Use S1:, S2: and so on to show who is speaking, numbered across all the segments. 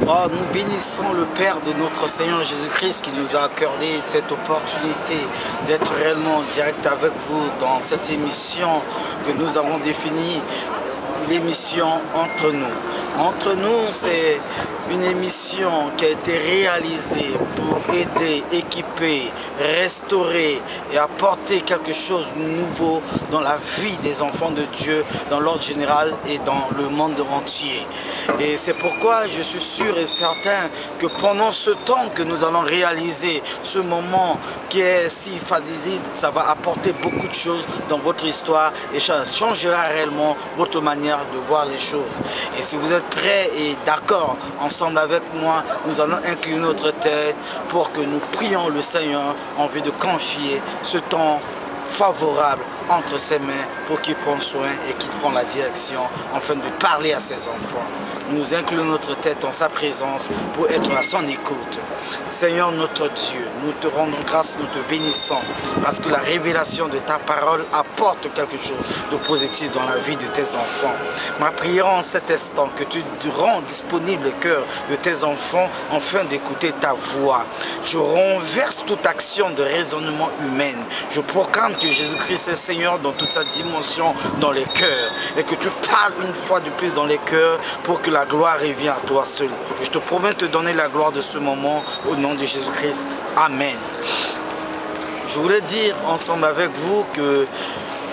S1: Oh, nous bénissons le Père de notre Seigneur Jésus-Christ qui nous a accordé cette opportunité d'être réellement en direct avec vous dans cette émission que nous avons définie, l'émission Entre nous. Entre nous, c'est une émission qui a été réalisée pour aider, équiper, restaurer et apporter quelque chose de nouveau dans la vie des enfants de Dieu, dans l'ordre général et dans le monde entier. Et c'est pourquoi je suis sûr et certain que pendant ce temps que nous allons réaliser ce moment qui est si fadiside, ça va apporter beaucoup de choses dans votre histoire et ça changera réellement votre manière de voir les choses. Et si vous êtes prêts et d'accord ensemble avec moi, nous allons incliner notre tête pour que nous prions le Seigneur en vue de confier ce temps favorable entre ses mains pour qu'il prenne soin et qu'il prenne la direction afin de parler à ses enfants. Nous inclinons notre tête en sa présence pour être à son écoute. Seigneur notre Dieu, nous te rendons grâce, nous te bénissons parce que la révélation de ta parole apporte quelque chose de positif dans la vie de tes enfants. Ma prière en cet instant que tu rends disponible le cœur de tes enfants afin d'écouter ta voix. Je renverse toute action de raisonnement humain. Je proclame que Jésus-Christ est Seigneur dans toute sa dimension dans les cœurs et que tu parles une fois de plus dans les cœurs pour que la gloire revienne à toi seul. Je te promets de te donner la gloire de ce moment au nom de Jésus-Christ. Amen. Je voulais dire ensemble avec vous que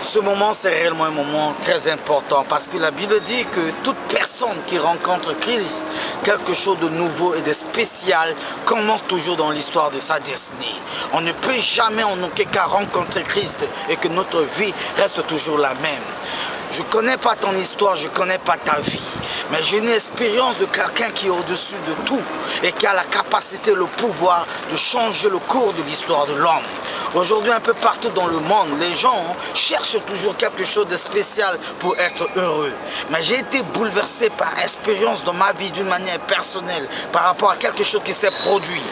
S1: ce moment, c'est réellement un moment très important parce que la Bible dit que toute personne qui rencontre Christ, quelque chose de nouveau et de spécial, commence toujours dans l'histoire de sa destinée. On ne peut jamais en aucun cas rencontrer Christ et que notre vie reste toujours la même. Je ne connais pas ton histoire, je ne connais pas ta vie, mais j'ai une expérience de quelqu'un qui est au-dessus de tout et qui a la capacité, le pouvoir de changer le cours de l'histoire de l'homme. Aujourd'hui, un peu partout dans le monde, les gens cherchent toujours quelque chose de spécial pour être heureux. Mais j'ai été bouleversé par expérience dans ma vie d'une manière personnelle par rapport à quelque chose qui s'est produit.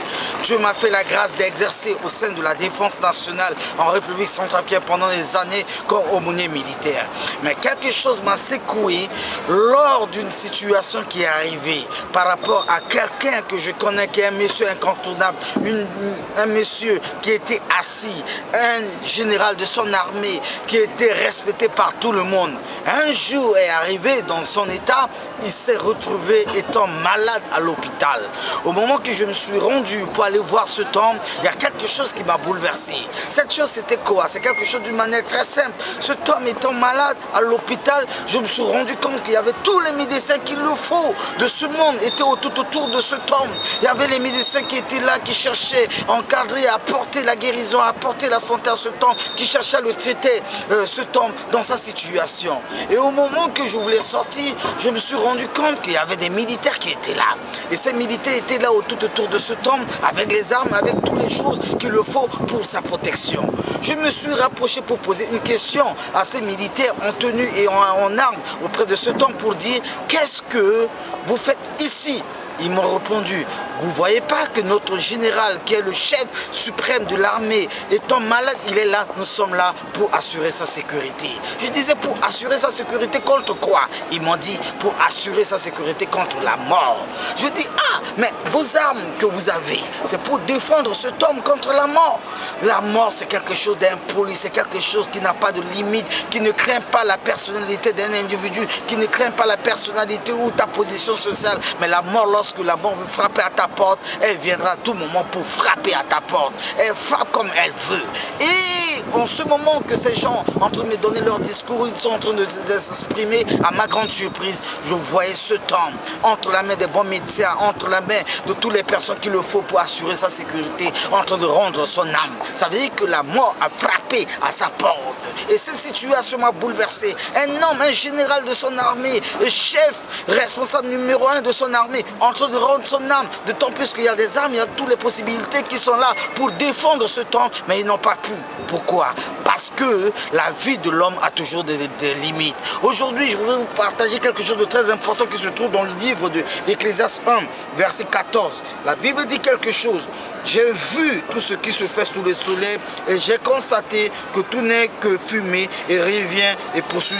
S1: Dieu m'a fait la grâce d'exercer au sein de la défense nationale en République centrafricaine pendant des années comme aumônier militaire. Mais quelque chose m'a secoué lors d'une situation qui est arrivée par rapport à quelqu'un que je connais qui est un monsieur incontournable, un monsieur qui était assis, un général de son armée qui était respecté par tout le monde. Un jour est arrivé dans son état, il s'est retrouvé étant malade à l'hôpital. Au moment que je me suis rendu pour aller voir cet homme, il y a quelque chose qui m'a bouleversé. Cette chose c'était quoi? C'est quelque chose d'une manière très simple. Cet homme étant malade à l'hôpital, je me suis rendu compte qu'il y avait tous les médecins qu'il le faut de ce monde étaient tout autour de cet homme. Il y avait les médecins qui étaient là, qui cherchaient à encadrer, à apporter la guérison, à apporter la santé à cet homme, qui cherchaient à le traiter, cet homme dans sa situation. Et au moment que je voulais sortir, je me suis rendu compte qu'il y avait des militaires qui étaient là. Et ces militaires étaient là tout autour de cet homme, avec les armes, avec toutes les choses qu'il le faut pour sa protection. Je me suis rapproché pour poser une question à ces militaires en tenue et en armes auprès de cet homme pour dire « Qu'est-ce que vous faites ici ?» Ils m'ont répondu, vous ne voyez pas que notre général, qui est le chef suprême de l'armée, étant malade, il est là, nous sommes là pour assurer sa sécurité. Je disais, pour assurer sa sécurité contre quoi? Ils m'ont dit, pour assurer sa sécurité contre la mort. Je dis, ah, mais vos armes que vous avez, c'est pour défendre cet homme contre la mort. La mort, c'est quelque chose d'impoli, c'est quelque chose qui n'a pas de limite, qui ne craint pas la personnalité d'un individu, qui ne craint pas la personnalité ou ta position sociale, mais la mort, lorsque la mort veut frapper à ta porte, elle viendra à tout moment pour frapper à ta porte. Elle frappe comme elle veut. Et en ce moment que ces gens en train de me donner leur discours, ils sont en train de s'exprimer, à ma grande surprise, je voyais cet homme entre la main des bons médecins, entre la main de toutes les personnes qu'il le faut pour assurer sa sécurité, en train de rendre son âme. Ça veut dire que la mort a frappé à sa porte. Et cette situation m'a bouleversé. Un homme, un général de son armée, le chef responsable numéro 1 de son armée, en train de rendre son âme, d'autant plus qu'il y a des armes, il y a toutes les possibilités qui sont là pour défendre ce temps, mais ils n'ont pas pu. Pourquoi? Parce que la vie de l'homme a toujours des limites. Aujourd'hui, je voudrais vous partager quelque chose de très important qui se trouve dans le livre de Ecclésiaste 1, verset 14. La Bible dit quelque chose. J'ai vu tout ce qui se fait sous le soleil et j'ai constaté que tout n'est que fumée et revient et poursuit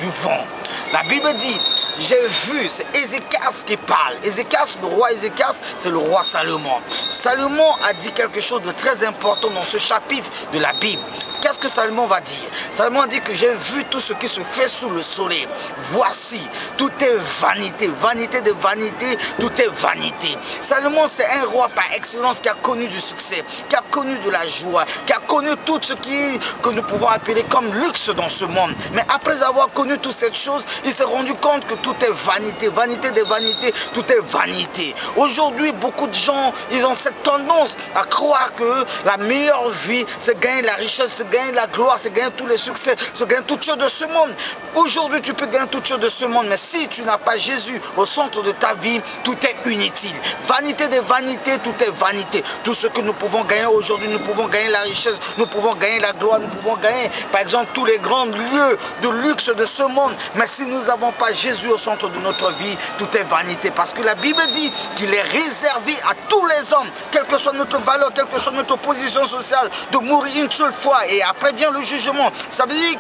S1: du vent. La Bible dit, j'ai vu, c'est Ézéchias qui parle. Ézéchias, le roi Ézéchias, c'est le roi Salomon. Salomon a dit quelque chose de très important dans ce chapitre de la Bible. Qu'est-ce que Salomon va dire? Salomon a dit que j'ai vu tout ce qui se fait sous le soleil. Voici, tout est vanité, vanité de vanité, tout est vanité. Salomon, c'est un roi par excellence qui a connu du succès, qui a connu de la joie, qui a connu tout ce que nous pouvons appeler comme luxe dans ce monde. Mais après avoir connu toutes ces choses, il s'est rendu compte que tout est vanité, vanité de vanité, tout est vanité. Aujourd'hui, beaucoup de gens, ils ont cette tendance à croire que la meilleure vie, c'est gagner la richesse, c'est gagner la gloire, c'est gagner tous les succès, c'est gagner toutes choses de ce monde. Aujourd'hui, tu peux gagner toutes choses de ce monde, mais si tu n'as pas Jésus au centre de ta vie, tout est inutile. Vanité de vanité, tout est vanité. Tout ce que nous pouvons gagner aujourd'hui, nous pouvons gagner la richesse, nous pouvons gagner la gloire, nous pouvons gagner, par exemple, tous les grands lieux de luxe de ce monde. Mais si nous n'avons pas Jésus au centre de notre vie, tout est vanité. Parce que la Bible dit qu'il est réservé à tous les hommes, quelle que soit notre valeur, quelle que soit notre position sociale, de mourir une seule fois. Et après vient le jugement. Ça veut dire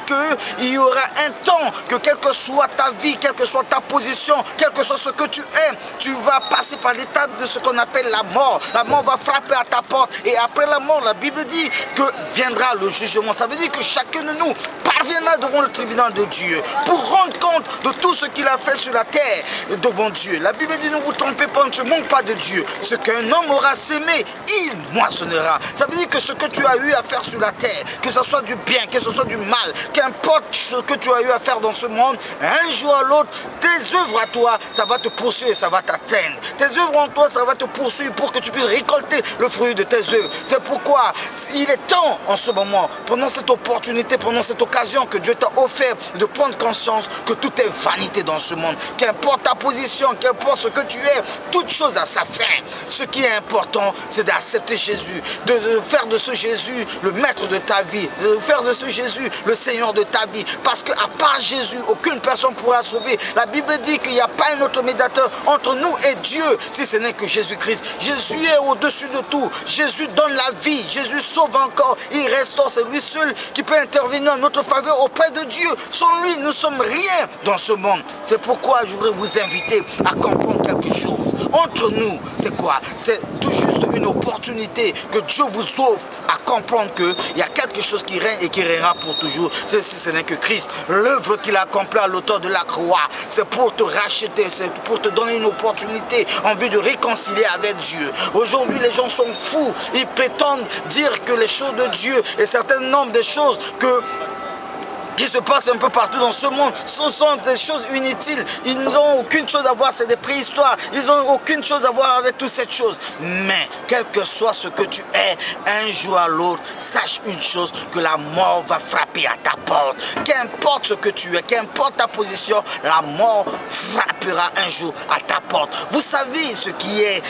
S1: qu'il y aura un temps que quelle que soit ta vie, quelle que soit ta position, quel que soit ce que tu es, tu vas passer par l'étape de ce qu'on appelle la mort. La mort va frapper à ta porte. Et après la mort, la Bible dit que viendra le jugement. Ça veut dire que chacun de nous parviendra devant le tribunal de Dieu pour rendre compte de tout ce qu'il a fait sur la terre devant Dieu. La Bible dit ne vous trompez pas, ne manque pas de Dieu. Ce qu'un homme aura semé, il moissonnera. Ça veut dire que ce que tu as eu à faire sur la terre, que ce soit du bien, que ce soit du mal, qu'importe ce que tu as eu à faire dans ce monde, un jour à l'autre, tes œuvres à toi, ça va te poursuivre et ça va t'atteindre. Tes œuvres en toi, ça va te poursuivre pour que tu puisses récolter le fruit de tes œuvres. C'est pourquoi il est temps en ce moment, pendant cette opportunité, pendant cette occasion que Dieu t'a offert, de prendre conscience que tout est vanité dans ce monde. Qu'importe ta position, qu'importe ce que tu es, toute chose a sa fin. Ce qui est important, c'est d'accepter Jésus, de faire de ce Jésus le maître de ta vie, de faire de ce Jésus le Seigneur de ta vie. Parce qu'à part Jésus, aucune personne ne pourra sauver. La Bible dit qu'il n'y a pas un autre médiateur entre nous et Dieu, si ce n'est que Jésus-Christ. Jésus est au-dessus de tout. Jésus donne la vie. Jésus sauve encore. Il restaure. C'est lui seul qui peut intervenir en notre faveur auprès de Dieu. Sans lui, nous ne sommes rien dans ce monde. C'est pourquoi je voudrais vous inviter à comprendre quelque chose. Entre nous, c'est quoi? C'est tout juste une opportunité que Dieu vous offre à comprendre qu'il y a quelque chose qui règne et qui règnera pour toujours. Ce n'est que Christ. L'œuvre qu'il a accomplie à l'auteur de la croix, c'est pour te racheter, c'est pour te donner une opportunité en vue de réconcilier avec Dieu. Aujourd'hui, les gens sont fous. Ils prétendent dire que les choses de Dieu et un certain nombre de choses qui se passe un peu partout dans ce monde, ce sont des choses inutiles. Ils n'ont aucune chose à voir, c'est des préhistoires. Ils n'ont aucune chose à voir avec toutes ces choses. Mais, quel que soit ce que tu es, un jour à l'autre, sache une chose, que la mort va frapper à ta porte. Qu'importe ce que tu es, qu'importe ta position, la mort frappera un jour à ta porte. Vous savez ce qui est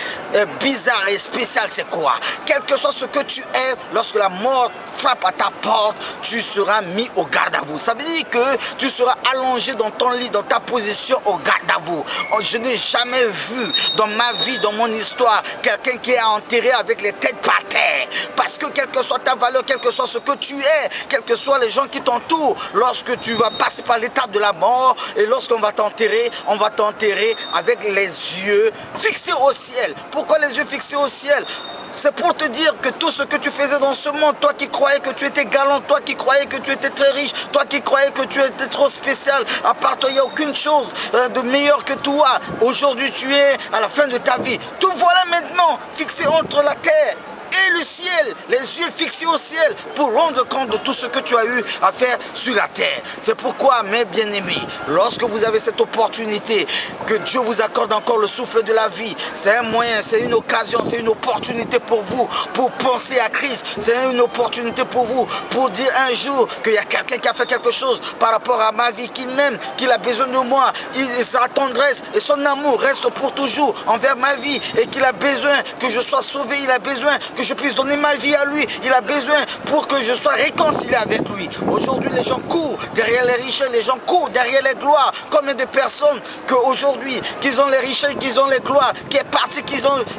S1: bizarre et spécial, c'est quoi? Quel que soit ce que tu es, lorsque la mort frappe à ta porte, tu seras mis au garde à vous. Ça veut dire que tu seras allongé dans ton lit, dans ta position au garde à vous. Je n'ai jamais vu dans ma vie, dans mon histoire, quelqu'un qui est enterré avec les têtes par terre. Parce que quelle que soit ta valeur, quel que soit ce que tu es, quels que soient les gens qui t'entourent, lorsque tu vas passer par l'étape de la mort et lorsqu'on va t'enterrer, on va t'enterrer avec les yeux fixés au ciel. Pourquoi les yeux fixés au ciel? C'est pour te dire que tout ce que tu faisais dans ce monde, toi qui croyais que tu étais galant, toi qui croyais que tu étais très riche, toi qui croyais que tu étais trop spécial, à part toi, il n'y a aucune chose de meilleure que toi. Aujourd'hui, tu es à la fin de ta vie. Tout voilà maintenant fixé entre la terre et le ciel, les yeux fixés au ciel pour rendre compte de tout ce que tu as eu à faire sur la terre. C'est pourquoi, mes bien-aimés, lorsque vous avez cette opportunité, que Dieu vous accorde encore le souffle de la vie, c'est un moyen, c'est une occasion, c'est une opportunité pour vous, pour penser à Christ. C'est une opportunité pour vous, pour dire un jour qu'il y a quelqu'un qui a fait quelque chose par rapport à ma vie, qu'il m'aime, qu'il a besoin de moi, sa tendresse et son amour reste pour toujours envers ma vie et qu'il a besoin que je sois sauvé, il a besoin que je puisse donner ma vie à lui. Il a besoin pour que je sois réconcilié avec lui. Aujourd'hui, les gens courent derrière les richesses, les gens courent derrière les gloires. Combien de personnes qu'aujourd'hui, qu'ils ont les richesses, qu'ils ont les gloires, qui est parti,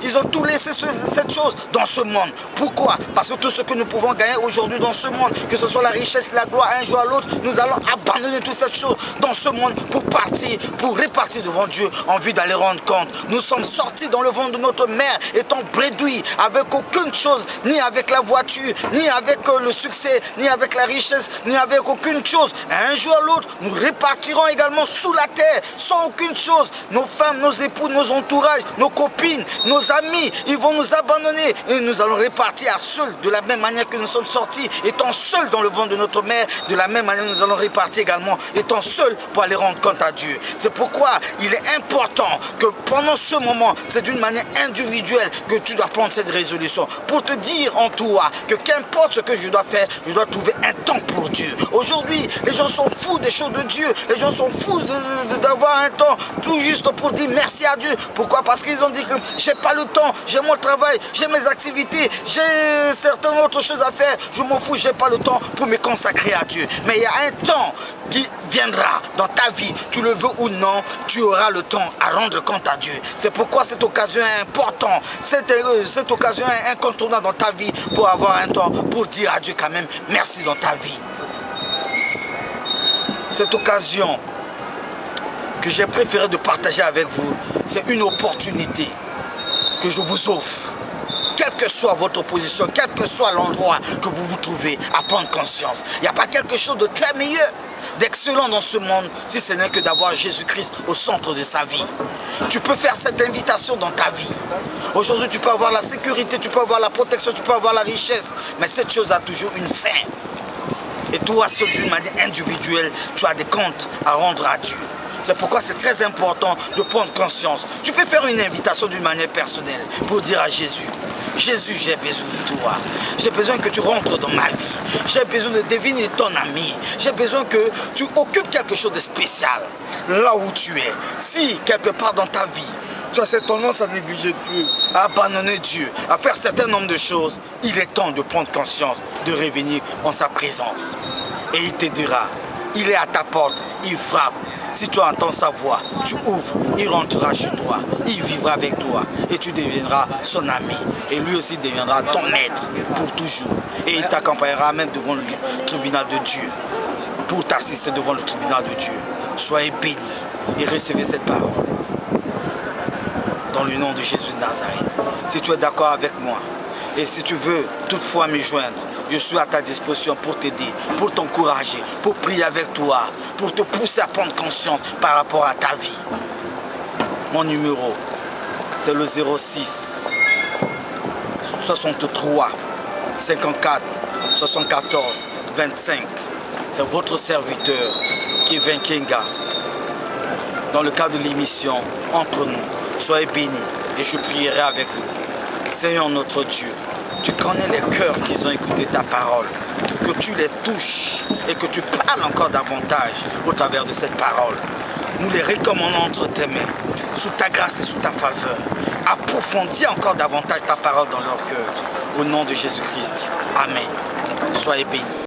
S1: ils ont tout laissé cette chose dans ce monde. Pourquoi? Parce que tout ce que nous pouvons gagner aujourd'hui dans ce monde, que ce soit la richesse, la gloire, un jour à l'autre, nous allons abandonner toute cette chose dans ce monde pour partir, pour repartir devant Dieu en vue d'aller rendre compte. Nous sommes sortis dans le ventre de notre mère étant bredouilles avec aucune chose, ni avec la voiture, ni avec le succès, ni avec la richesse, ni avec aucune chose. Un jour à l'autre, nous repartirons également sous la terre, sans aucune chose. Nos femmes, nos époux, nos entourages, nos copines, nos amis, ils vont nous abandonner et nous allons repartir à seuls, de la même manière que nous sommes sortis, étant seuls dans le ventre de notre mère, de la même manière nous allons repartir également, étant seuls pour aller rendre compte à Dieu. C'est pourquoi il est important que pendant ce moment, c'est d'une manière individuelle que tu dois prendre cette résolution pour te dire en toi que qu'importe ce que je dois faire, je dois trouver un temps pour Dieu. Aujourd'hui, les gens sont fous des choses de Dieu, les gens sont fous d'avoir un temps tout juste pour dire merci à Dieu. Pourquoi? Parce qu'ils ont dit que j'ai pas le temps, j'ai mon travail, j'ai mes activités, j'ai certaines autres choses à faire, je m'en fous, j'ai pas le temps pour me consacrer à Dieu. Mais il y a un temps qui viendra dans ta vie, tu le veux ou non, tu auras le temps à rendre compte à Dieu. C'est pourquoi cette occasion est importante, cette occasion est incontournable dans ta vie pour avoir un temps pour dire à Dieu quand même merci dans ta vie. Cette occasion que j'ai préféré de partager avec vous, c'est une opportunité que je vous offre. Quelle que soit votre position, quel que soit l'endroit que vous vous trouvez, à prendre conscience. Il n'y a pas quelque chose de très meilleur, d'excellent dans ce monde, si ce n'est que d'avoir Jésus-Christ au centre de sa vie. Tu peux faire cette invitation dans ta vie. Aujourd'hui, tu peux avoir la sécurité, tu peux avoir la protection, tu peux avoir la richesse, mais cette chose a toujours une fin. Et toi, seul d'une manière individuelle, tu as des comptes à rendre à Dieu. C'est pourquoi c'est très important de prendre conscience. Tu peux faire une invitation d'une manière personnelle pour dire à Jésus, Jésus, j'ai besoin de toi. J'ai besoin que tu rentres dans ma vie. J'ai besoin de devenir ton ami. J'ai besoin que tu occupes quelque chose de spécial là où tu es. Si quelque part dans ta vie, tu as cette tendance à négliger Dieu, à abandonner Dieu, à faire un certain nombre de choses, il est temps de prendre conscience, de revenir en sa présence. Et il t'aidera. Il est à ta porte, il frappe. Si tu entends sa voix, tu ouvres, il rentrera chez toi, il vivra avec toi et tu deviendras son ami. Et lui aussi deviendra ton maître pour toujours. Et il t'accompagnera même devant le tribunal de Dieu pour t'assister devant le tribunal de Dieu. Soyez bénis et recevez cette parole. Dans le nom de Jésus de Nazareth. Si tu es d'accord avec moi et si tu veux toutefois me joindre, je suis à ta disposition pour t'aider, pour t'encourager, pour prier avec toi, pour te pousser à prendre conscience par rapport à ta vie. Mon numéro, c'est le 06 63 54 74 25. C'est votre serviteur, Kevin Kenga, dans le cadre de l'émission Entre nous. Soyez bénis et je prierai avec vous. Seigneur notre Dieu, tu connais les cœurs qui ont écouté ta parole, que tu les touches et que tu parles encore davantage au travers de cette parole. Nous les recommandons entre tes mains, sous ta grâce et sous ta faveur. Approfondis encore davantage ta parole dans leur cœur. Au nom de Jésus-Christ. Amen. Soyez bénis.